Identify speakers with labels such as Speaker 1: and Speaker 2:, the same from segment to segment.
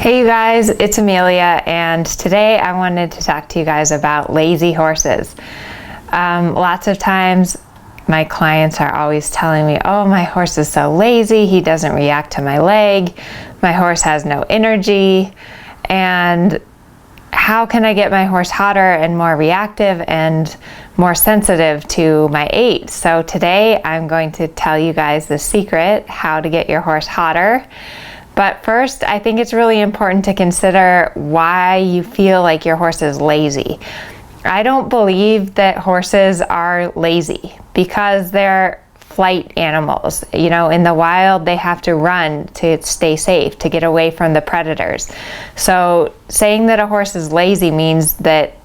Speaker 1: Hey you guys, it's Amelia, and today I wanted to talk to you guys about lazy horses. Lots of times my clients are always telling me, oh, my horse is so lazy, he doesn't react to my leg, my horse has no energy, and how can I get my horse hotter and more reactive and more sensitive to my aid? So today I'm going to tell you guys the secret, how to get your horse hotter. But first, I think it's really important to consider why you feel like your horse is lazy. I don't believe that horses are lazy because they're flight animals. You know, in the wild, they have to run to stay safe, to get away from the predators. So saying that a horse is lazy means that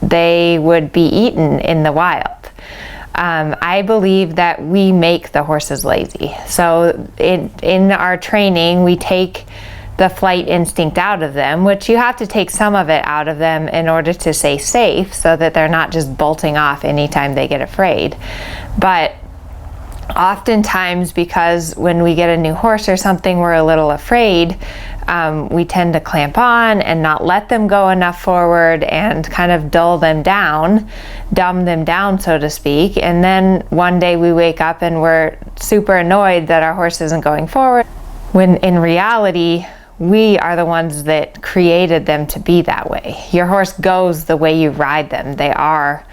Speaker 1: they would be eaten in the wild. I believe that we make the horses lazy. So in our training, we take the flight instinct out of them, which you have to take some of it out of them in order to stay safe so that they're not just bolting off anytime they get afraid. But oftentimes, because when we get a new horse or something, we're a little afraid, we tend to clamp on and not let them go enough forward and kind of dumb them down, so to speak. And then one day we wake up and we're super annoyed that our horse isn't going forward, when in reality, we are the ones that created them to be that way. Your horse goes the way you ride them. They are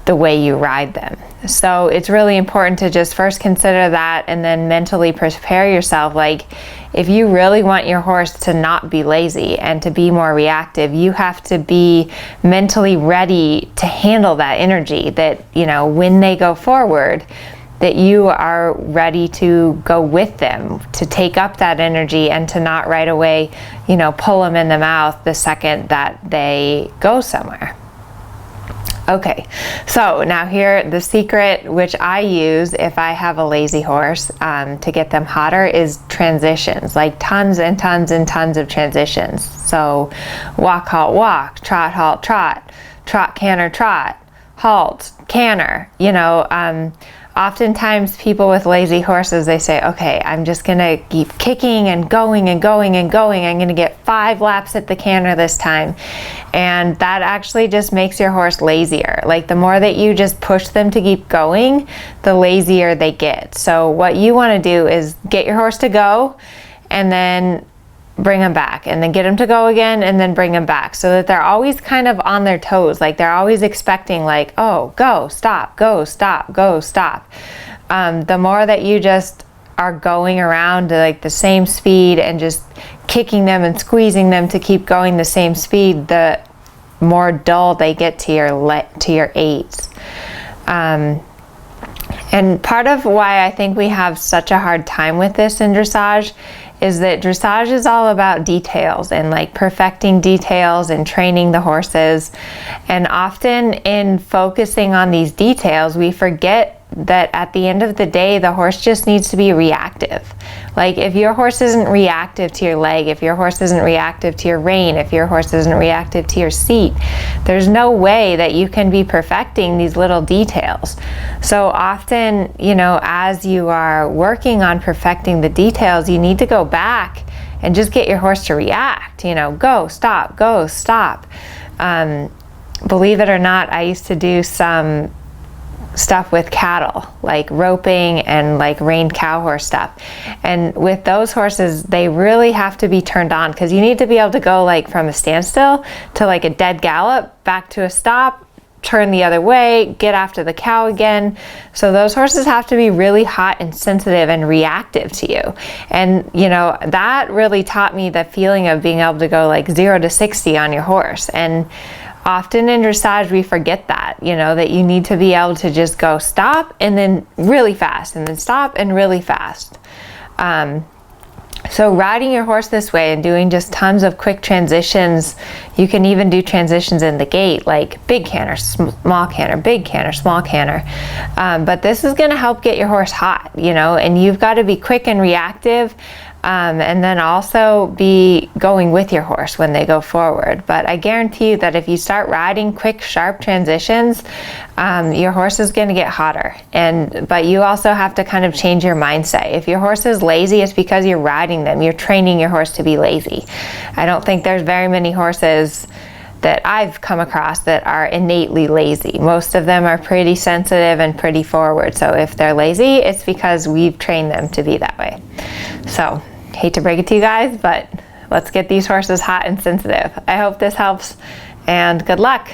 Speaker 1: the way you ride them. So it's really important to just first consider that and then mentally prepare yourself. Like, if you really want your horse to not be lazy and to be more reactive, you have to be mentally ready to handle that energy, that, you know, when they go forward, that you are ready to go with them, to take up that energy and to not right away, you know, pull them in the mouth the second that they go somewhere. Okay, so now here, the secret which I use if I have a lazy horse to get them hotter is transitions, like tons and tons and tons of transitions. So walk, halt, walk, trot, halt, trot, trot, canter, trot, halt, canter, you know. Oftentimes people with lazy horses, they say, okay, I'm just gonna keep kicking and going and going and going. I'm gonna get 5 laps at the canter this time. And that actually just makes your horse lazier. Like, the more that you just push them to keep going, the lazier they get. So what you wanna do is get your horse to go and then bring them back, and then get them to go again and then bring them back, so that they're always kind of on their toes. Like, they're always expecting, like, oh, go, stop, go, stop, go, stop. The more that you just are going around to like the same speed and just kicking them and squeezing them to keep going the same speed, the more dull they get to your aids. And part of why I think we have such a hard time with this in dressage is that dressage is all about details and like perfecting details and training the horses. And often in focusing on these details, we forget that at the end of the day, the horse just needs to be reactive. Like, if your horse isn't reactive to your leg, if your horse isn't reactive to your rein, if your horse isn't reactive to your seat, there's no way that you can be perfecting these little details. So often, you know, as you are working on perfecting the details, you need to go back and just get your horse to react, you know, go, stop, go, stop. Believe it or not, I used to do some stuff with cattle, like roping and like reined cow horse stuff. And with those horses, they really have to be turned on, because you need to be able to go like from a standstill to like a dead gallop, back to a stop, turn the other way, get after the cow again. So those horses have to be really hot and sensitive and reactive to you. And you know, that really taught me the feeling of being able to go like 0 to 60 on your horse. And often in dressage, we forget that, you know, that you need to be able to just go stop and then really fast, and then stop and really fast. So riding your horse this way and doing just tons of quick transitions, you can even do transitions in the gait, like big canter, small canter, big canter, small canter. But this is gonna help get your horse hot, you know, and you've got to be quick and reactive. And then also be going with your horse when they go forward. But I guarantee you that if you start riding quick, sharp transitions, your horse is going to get hotter. But you also have to kind of change your mindset. If your horse is lazy, it's because you're riding them. You're training your horse to be lazy. I don't think there's very many horses that I've come across that are innately lazy. Most of them are pretty sensitive and pretty forward. So if they're lazy, it's because we've trained them to be that way. So, hate to break it to you guys, but let's get these horses hot and sensitive. I hope this helps, and good luck.